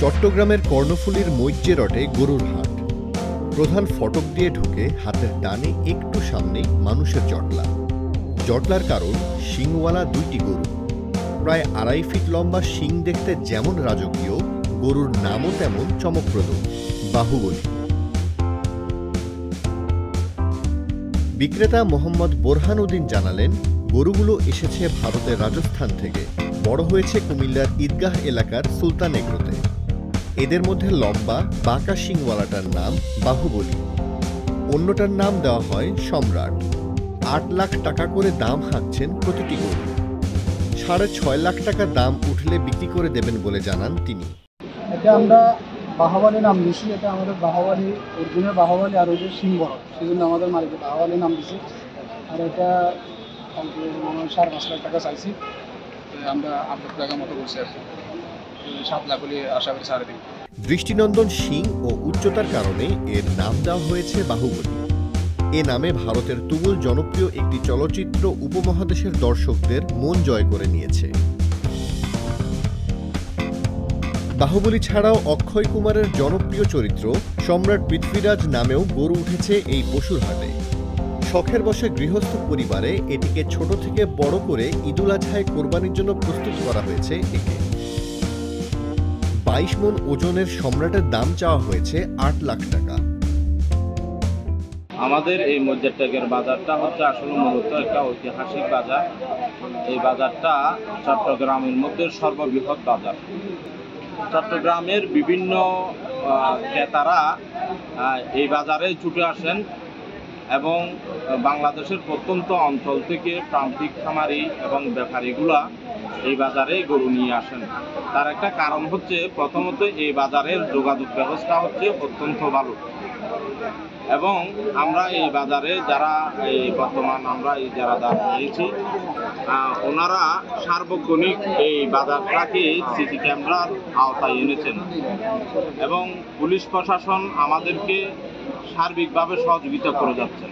চট্টগ্রামের কর্ণফুলীর মৈজ্যে রটে গরুর হাট। প্রধান ফটক দিয়ে ঢুকে হাতের ডানে একটু সামনেই মানুষের জটলা। জটলার কারণ শিংওয়ালা দুইটি গরু। প্রায় 2.5 ফিট লম্বা শিং দেখতে যেমন রাজকীয়, গরুর নামও তেমন চমকপ্রদ, বাহুবলী। বিক্রেতা মোহাম্মদ বোরহানউদ্দিন জানালেন, গরুগুলো এসেছে ভারতের রাজস্থান থেকে, বড় হয়েছে কুমিল্লার ঈদগাহ এলাকার সুলতান এগ্রোতে। এদের মধ্যে লম্বা বাঁকা শিংওয়ালাটার নাম বাহুবলী, অন্যটার নাম দেওয়া হয় সম্রাট। 8 লাখ টাকা করে দাম হাঁকছেন প্রতিটি গরু। 6.5 লাখ টাকা দাম উঠলে বিক্রি করে দেবেন বলে জানান তিনি। এটা আমরা বাহুবলী নাম দিয়েছি, এটা আমাদের বাহুবলী অরিজিনাল বাহুবলী, আর ওই যে সিং বড়, সেই জন্য আমাদের মালিক বাহুবলী নাম দিয়েছি। আর এটা 5.5 লাখ টাকা চাইছি, আমরা 8 লাখ টাকা মতো বলছি আর কি। 7 লাখ হলে আশা করি ছাড়ে দিন। দৃষ্টিনন্দন শিং ও উচ্চতার কারণে এর নাম দেওয়া হয়েছে বাহুবলী। এ নামে ভারতের তুমুল জনপ্রিয় একটি চলচ্চিত্র উপমহাদেশের দর্শকদের মন জয় করে নিয়েছে। বাহুবলী ছাড়াও অক্ষয় কুমারের জনপ্রিয় চরিত্র সম্রাট পৃথ্বীরাজ নামেও গরু উঠেছে এই পশুর হাটে। শখের বশে গৃহস্থ পরিবারে এটিকে ছোট থেকে বড় করে ঈদুল আজহায় কোরবানির জন্য প্রস্তুত করা হয়েছে একে। 22 মণ ওজনের সম্রাটের দাম চাওয়া হয়েছে 8 লাখ টাকা। আমাদের এই মজ্জারটেকের বাজারটা হচ্ছে আসলে মূলত একটা ঐতিহাসিক বাজার। এই বাজারটা চট্টগ্রামের মধ্যে সর্ববৃহৎ বাজার। চট্টগ্রামের বিভিন্ন ক্রেতারা এই বাজারে ছুটে আসেন এবং বাংলাদেশের প্রত্যন্ত অঞ্চল থেকে প্রান্তিক খামারি এবং ব্যাপারীগুলা এই বাজারে গরু নিয়ে আসেন। তার একটা কারণ হচ্ছে, প্রথমত এই বাজারের যোগাযোগ ব্যবস্থা হচ্ছে অত্যন্ত ভালো, এবং আমরা এই বাজারে যারা যারা দাম নিয়েছি, ওনারা সার্বক্ষণিক এই বাজারটাকে সিসি ক্যামেরার আওতায় এনেছেন এবং পুলিশ প্রশাসন আমাদেরকে সার্বিকভাবে সহযোগিতা করে যাচ্ছেন।